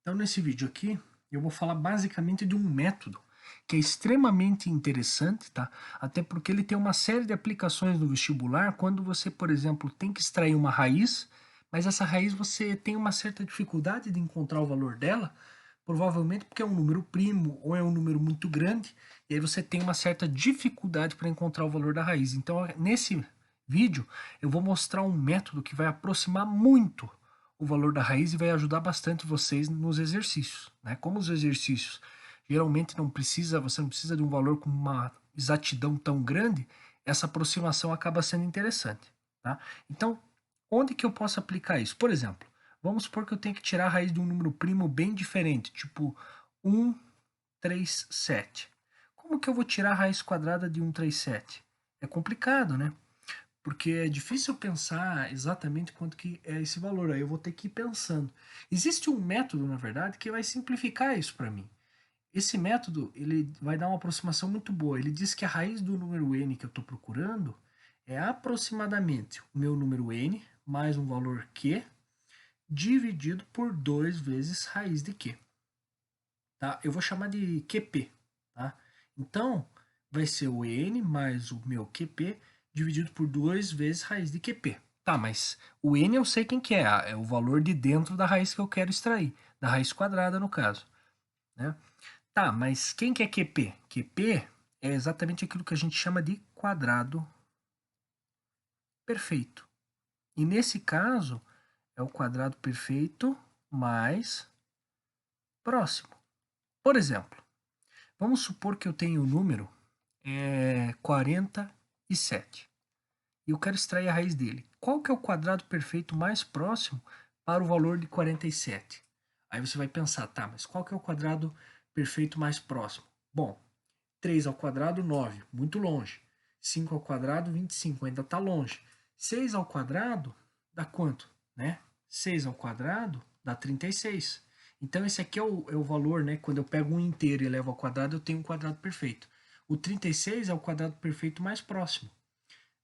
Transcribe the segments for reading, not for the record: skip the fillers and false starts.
Então, nesse vídeo aqui, eu vou falar basicamente de um método que é extremamente interessante, tá? Até porque ele tem uma série de aplicações no vestibular quando você, por exemplo, tem que extrair uma raiz, mas essa raiz você tem uma certa dificuldade de encontrar o valor dela, provavelmente porque é um número primo ou é um número muito grande, e aí você tem uma certa dificuldade para encontrar o valor da raiz. Então, nesse vídeo, eu vou mostrar um método que vai aproximar muito o valor da raiz e vai ajudar bastante vocês nos exercícios, né? Como os exercícios geralmente você não precisa de um valor com uma exatidão tão grande, essa aproximação acaba sendo interessante, tá? Então, onde que eu posso aplicar isso? Por exemplo, vamos supor que eu tenho que tirar a raiz de um número primo bem diferente, tipo 137. Como que eu vou tirar a raiz quadrada de 137? É complicado, né? Porque é difícil pensar exatamente quanto que é esse valor, aí eu vou ter que ir pensando. Existe um método, na verdade, que vai simplificar isso para mim. Esse método, ele vai dar uma aproximação muito boa. Ele diz que a raiz do número n que eu estou procurando é aproximadamente o meu número n mais um valor q dividido por 2 vezes raiz de q. Tá? Eu vou chamar de QP. Tá? Então, vai ser o n mais o meu QP dividido por 2 vezes raiz de QP. Tá, mas o n eu sei quem que é o valor de dentro da raiz que eu quero extrair, da raiz quadrada no caso. Né? Tá, mas quem que é QP? QP é exatamente aquilo que a gente chama de quadrado perfeito. E nesse caso, é o quadrado perfeito mais próximo. Por exemplo, vamos supor que eu tenho o número 47 e eu quero extrair a raiz dele. Qual que é o quadrado perfeito mais próximo para o valor de 47? Aí você vai pensar, tá, mas qual que é o quadrado perfeito mais próximo? Bom, 3 ao quadrado, 9, muito longe. 5 ao quadrado, 25, ainda está longe. 6 ao quadrado dá quanto? Né? 6 ao quadrado dá 36. Então esse aqui é o valor, né? Quando eu pego um inteiro e levo ao quadrado, eu tenho um quadrado perfeito. O 36 é o quadrado perfeito mais próximo.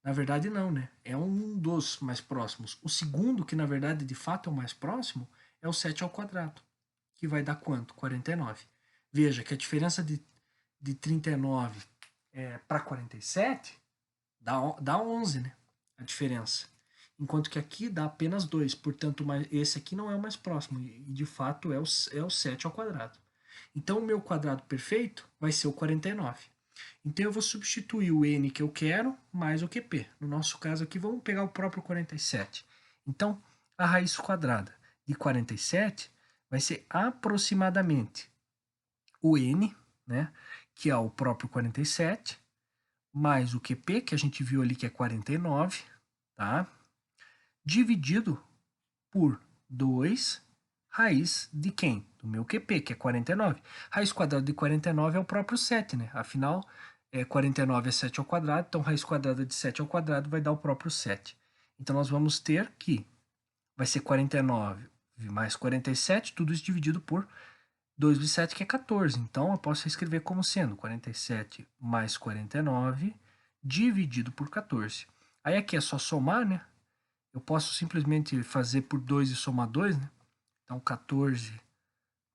Na verdade, não, né? É um dos mais próximos. O segundo, que na verdade de fato é o mais próximo, é o 7 ao quadrado, que vai dar quanto? 49. Veja que a diferença de 39 para 47 dá 11, né? A diferença. Enquanto que aqui dá apenas 2. Portanto, esse aqui não é o mais próximo. E de fato é o 7 ao quadrado. Então, o meu quadrado perfeito vai ser o 49. Então, eu vou substituir o n que eu quero mais o QP. No nosso caso aqui, vamos pegar o próprio 47. Então, a raiz quadrada de 47 vai ser aproximadamente o n, né, que é o próprio 47, mais o QP, que a gente viu ali que é 49, tá? Dividido por 2 raiz de quem? Do meu QP, que é 49. Raiz quadrada de 49 é o próprio 7, né? Afinal, 49 é 7 ao quadrado, então raiz quadrada de 7 ao quadrado vai dar o próprio 7. Então, nós vamos ter que vai ser 49 mais 47, tudo isso dividido por 2 vezes 7, que é 14. Então, eu posso escrever como sendo 47 mais 49 dividido por 14. Aí aqui é só somar, né? Eu posso simplesmente fazer por 2 e somar 2, né? Então, 14,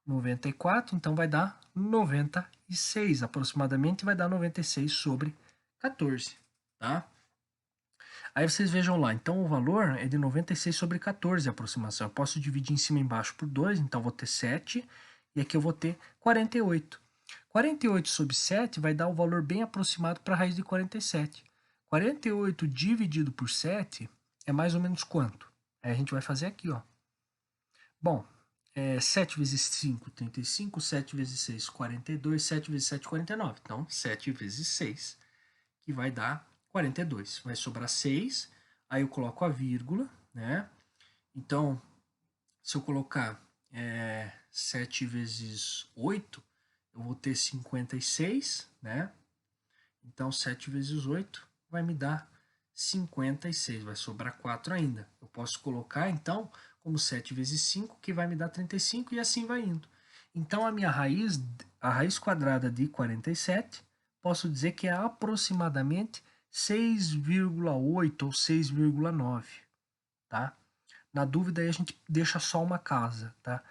94, então vai dar 96 aproximadamente, vai dar 96 sobre 14, tá? Aí vocês vejam lá, então o valor é de 96 sobre 14 a aproximação. Eu posso dividir em cima e embaixo por 2, então vou ter 7, e aqui eu vou ter 48. 48 sobre 7 vai dar o valor bem aproximado para a raiz de 47. 48 dividido por 7 é mais ou menos quanto? Aí a gente vai fazer aqui, ó. Bom, 7 vezes 5, 35, 7 vezes 6, 42, 7 vezes 7, 49. Então, 7 vezes 6, que vai dar 42. Vai sobrar 6, aí eu coloco a vírgula, né? Então, se eu colocar 7 vezes 8, eu vou ter 56, né? Então, 7 vezes 8 vai me dar 56, vai sobrar 4 ainda. Eu posso colocar, então, como 7 vezes 5, que vai me dar 35, e assim vai indo. Então, a raiz quadrada de 47, posso dizer que é aproximadamente 6,8 ou 6,9, tá? Na dúvida, aí a gente deixa só uma casa, tá?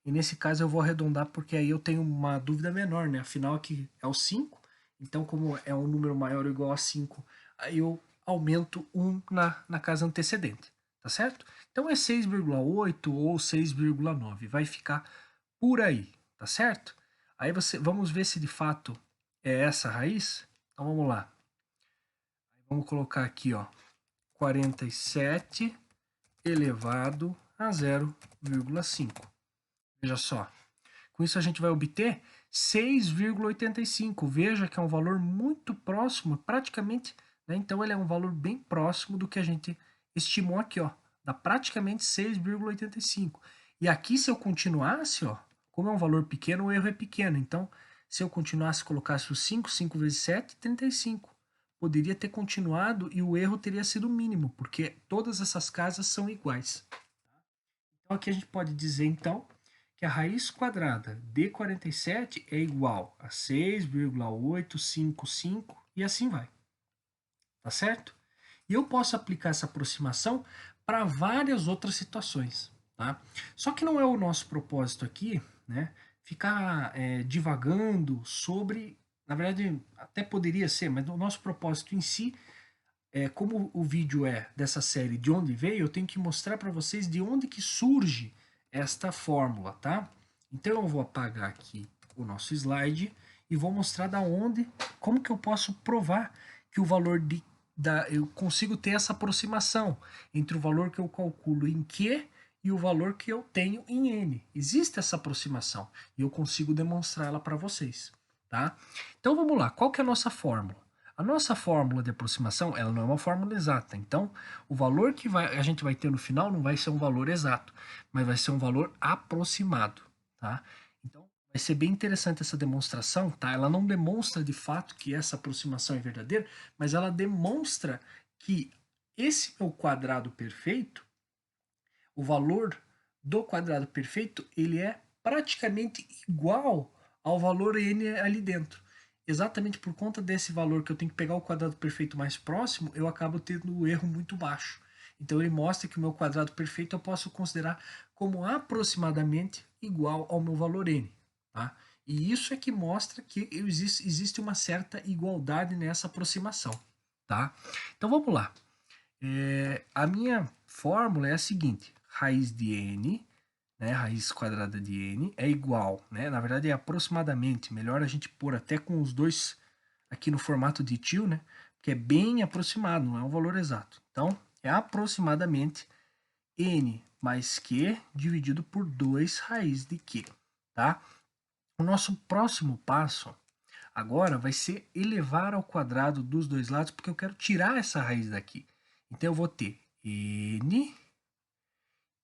E nesse caso eu vou arredondar porque aí eu tenho uma dúvida menor, né? Afinal aqui é o 5, então como é um número maior ou igual a 5, aí eu aumento 1 na casa antecedente, tá certo? Então é 6,8 ou 6,9, vai ficar por aí, tá certo? Aí vamos ver se de fato é essa raiz. Então vamos lá. Vamos colocar aqui, ó, 47 elevado a 0,5. Veja só. Com isso a gente vai obter 6,85. Veja que é um valor muito próximo, praticamente, né? Então ele é um valor bem próximo do que a gente estimou aqui, ó. Dá praticamente 6,85. E aqui, se eu continuasse, ó, como é um valor pequeno, o erro é pequeno. Então, se eu continuasse, colocasse o 5, 5 vezes 7, 35. Poderia ter continuado e o erro teria sido mínimo, porque todas essas casas são iguais. Então, aqui a gente pode dizer, então, que a raiz quadrada de 47 é igual a 6,855 e assim vai. Tá certo? E eu posso aplicar essa aproximação para várias outras situações. Tá? Só que não é o nosso propósito aqui, né, ficar divagando sobre. Na verdade, até poderia ser, mas o nosso propósito em si, como o vídeo é dessa série de onde veio, eu tenho que mostrar para vocês de onde que surge esta fórmula, tá? Então eu vou apagar aqui o nosso slide e vou mostrar da onde, como que eu posso provar que o valor eu consigo ter essa aproximação entre o valor que eu calculo em Q e o valor que eu tenho em N. Existe essa aproximação e eu consigo demonstrá-la para vocês, tá? Então vamos lá, qual que é a nossa fórmula? A nossa fórmula de aproximação, ela não é uma fórmula exata, então o valor que a gente vai ter no final não vai ser um valor exato, mas vai ser um valor aproximado, tá? Então vai ser bem interessante essa demonstração, tá? Ela não demonstra de fato que essa aproximação é verdadeira, mas ela demonstra que esse meu quadrado perfeito, o valor do quadrado perfeito, ele é praticamente igual ao valor n ali dentro. Exatamente por conta desse valor que eu tenho que pegar o quadrado perfeito mais próximo, eu acabo tendo um erro muito baixo. Então ele mostra que o meu quadrado perfeito eu posso considerar como aproximadamente igual ao meu valor n. Tá? E isso é que mostra que existe uma certa igualdade nessa aproximação. Tá? Então vamos lá. A minha fórmula é a seguinte: raiz de n, né, raiz quadrada de n, é igual, né, na verdade é aproximadamente, melhor a gente pôr até com os dois aqui no formato de tio, né, porque é bem aproximado, não é um valor exato. Então, é aproximadamente n mais q dividido por 2 raiz de q, tá? O nosso próximo passo agora vai ser elevar ao quadrado dos dois lados, porque eu quero tirar essa raiz daqui. Então eu vou ter n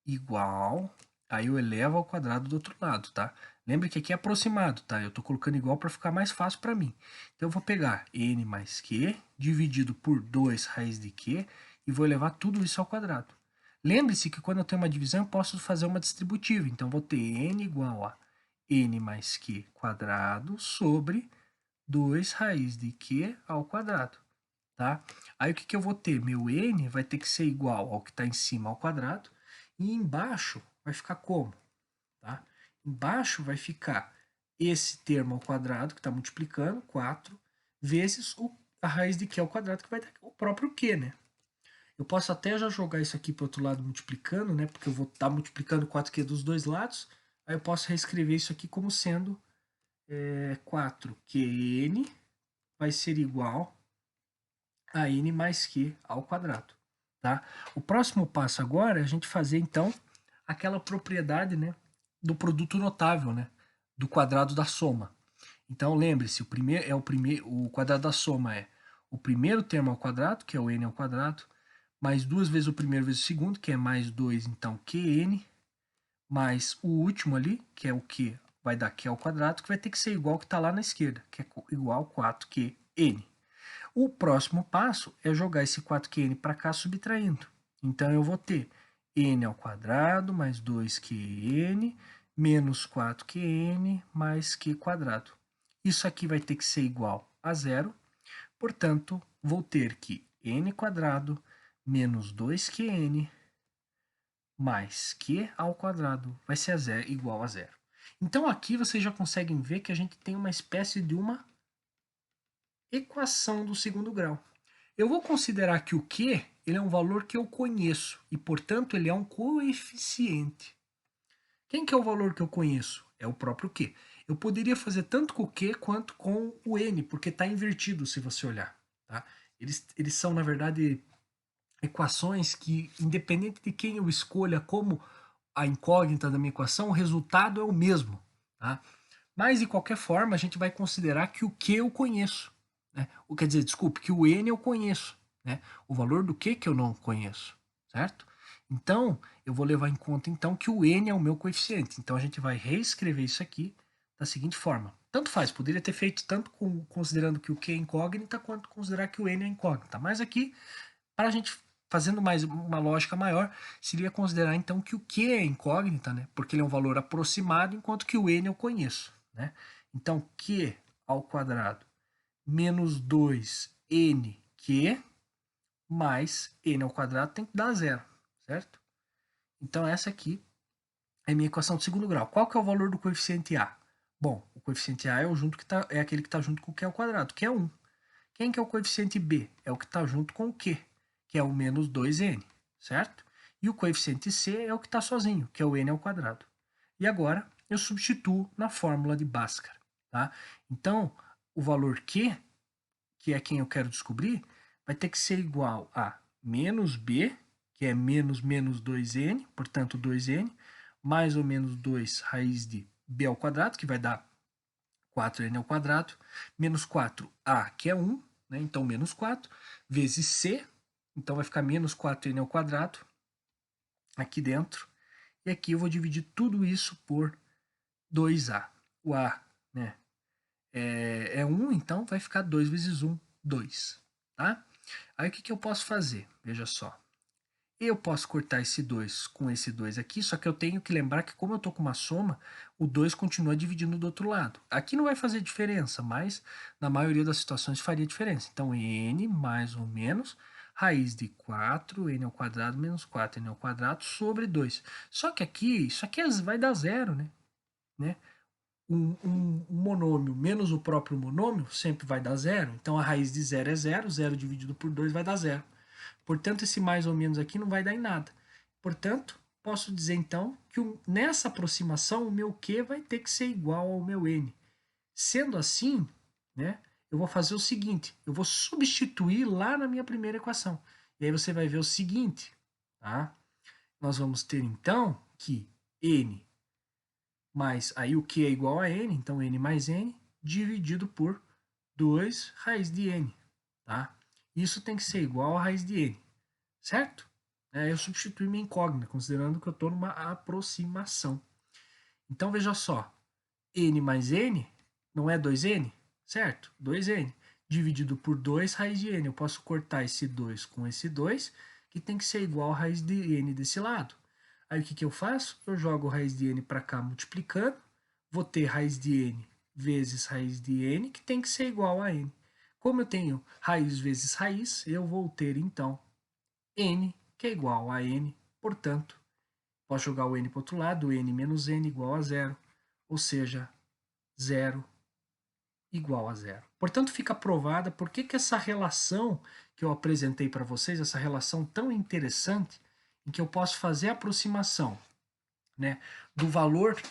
igual, aí eu elevo ao quadrado do outro lado, tá? Lembra que aqui é aproximado, tá? Eu tô colocando igual para ficar mais fácil para mim. Então eu vou pegar n mais q dividido por 2 raiz de q e vou elevar tudo isso ao quadrado. Lembre-se que quando eu tenho uma divisão eu posso fazer uma distributiva. Então eu vou ter n igual a n mais q quadrado sobre 2 raiz de q ao quadrado, tá? Aí o que, que eu vou ter? Meu n vai ter que ser igual ao que está em cima ao quadrado, e embaixo vai ficar como? Tá? Embaixo vai ficar esse termo ao quadrado, que está multiplicando, 4, vezes a raiz de q ao quadrado, que vai dar o próprio q, né? Eu posso até já jogar isso aqui para o outro lado multiplicando, né? Porque eu vou estar multiplicando 4q dos dois lados. Aí eu posso reescrever isso aqui como sendo 4qn vai ser igual a n mais q ao quadrado. Tá? O próximo passo agora é a gente fazer, então, aquela propriedade, né, do produto notável, né, do quadrado da soma. Então, lembre-se, o quadrado da soma é o primeiro termo ao quadrado, que é o n ao quadrado, mais 2 vezes o primeiro vezes o segundo, que é mais 2, então, qn, mais o último ali, que é o q, vai dar q ao quadrado, que vai ter que ser igual ao que está lá na esquerda, que é igual a 4qn. O próximo passo é jogar esse 4qn para cá subtraindo. Então eu vou ter n ao quadrado mais 2qn menos 4qn mais q quadrado. Isso aqui vai ter que ser igual a zero, portanto, vou ter que n quadrado menos 2qn mais q ao quadrado vai ser igual a zero. Então aqui vocês já conseguem ver que a gente tem uma espécie de uma equação do segundo grau. Eu vou considerar que o q ele é um valor que eu conheço e, portanto, ele é um coeficiente. Quem que é o valor que eu conheço? É o próprio q. Eu poderia fazer tanto com o q quanto com o n, porque está invertido se você olhar. Tá? Eles são, na verdade, equações que, independente de quem eu escolha como a incógnita da minha equação, o resultado é o mesmo. Tá? Mas, de qualquer forma, a gente vai considerar que o q eu conheço. Né? Quer dizer, desculpe, que o n eu conheço. Né? O valor do q que eu não conheço. Certo? Então, eu vou levar em conta então que o n é o meu coeficiente. Então, a gente vai reescrever isso aqui da seguinte forma. Tanto faz, poderia ter feito tanto considerando que o q é incógnita, quanto considerar que o n é incógnita. Mas aqui, para a gente fazendo mais uma lógica maior, seria considerar então que o q é incógnita, né? Porque ele é um valor aproximado, enquanto que o n eu conheço. Né? Então, q ao quadrado menos 2nq mais n ao quadrado tem que dar zero, certo? Então, essa aqui é a minha equação de segundo grau. Qual que é o valor do coeficiente a? Bom, o coeficiente a é, é aquele que está junto com o q ao quadrado, que é 1. Quem que é o coeficiente b? É o que está junto com o q, que é o menos 2n, certo? E o coeficiente c é o que está sozinho, que é o n ao quadrado. E agora eu substituo na fórmula de Bhaskara. Tá? Então, o valor q, que é quem eu quero descobrir, vai ter que ser igual a menos b, que é menos 2n, portanto 2n, mais ou menos 2 raiz de b ao quadrado, que vai dar 4n ao quadrado, menos 4a, que é 1, né? Então menos 4, vezes c, então vai ficar menos 4n ao quadrado, aqui dentro, e aqui eu vou dividir tudo isso por 2a. O a, né, é 1, então vai ficar 2 vezes 1, 2, tá? Aí o que eu posso fazer? Veja só. Eu posso cortar esse 2 com esse 2 aqui, só que eu tenho que lembrar que como eu estou com uma soma, o 2 continua dividindo do outro lado. Aqui não vai fazer diferença, mas na maioria das situações faria diferença. Então, n mais ou menos raiz de 4, n ao quadrado menos 4n ao quadrado sobre 2. Só que aqui, isso aqui vai dar zero, né? Um monômio menos o próprio monômio sempre vai dar zero. Então, a raiz de zero é zero, zero dividido por 2 vai dar zero. Portanto, esse mais ou menos aqui não vai dar em nada. Portanto, posso dizer então que nessa aproximação o meu Q vai ter que ser igual ao meu N. Sendo assim, né, eu vou fazer o seguinte, eu vou substituir lá na minha primeira equação. E aí você vai ver o seguinte, tá? Nós vamos ter então que N mais, aí o Q é igual a N, então N mais N, dividido por 2 raiz de N, tá? Isso tem que ser igual a raiz de N, certo? Eu substituí minha incógnita, considerando que eu estou numa aproximação. Então, veja só, n mais n não é 2n, certo? 2n dividido por 2 raiz de n. Eu posso cortar esse 2 com esse 2, que tem que ser igual a raiz de n desse lado. Aí o que eu faço? Eu jogo raiz de n para cá multiplicando, vou ter raiz de n vezes raiz de n, que tem que ser igual a n. Como eu tenho raiz vezes raiz, eu vou ter então n, que é igual a n, portanto, posso jogar o n para o outro lado, n menos n igual a zero, ou seja, zero igual a zero. Portanto, fica provada por que essa relação que eu apresentei para vocês, essa relação tão interessante, em que eu posso fazer a aproximação, né, do valor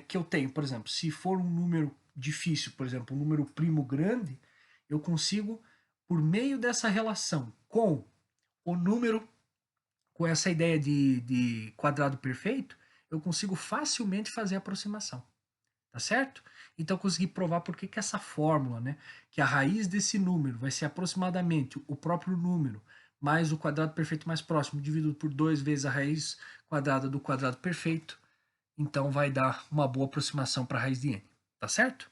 que eu tenho. Por exemplo, se for um número difícil, por exemplo, um número primo grande, eu consigo, por meio dessa relação com o número, com essa ideia de quadrado perfeito, eu consigo facilmente fazer a aproximação. Tá certo? Então eu consegui provar por que essa fórmula, né, que a raiz desse número vai ser aproximadamente o próprio número mais o quadrado perfeito mais próximo, dividido por 2 vezes a raiz quadrada do quadrado perfeito, então vai dar uma boa aproximação para a raiz de n. Tá certo?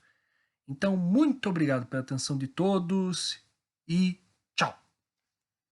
Então, muito obrigado pela atenção de todos e tchau!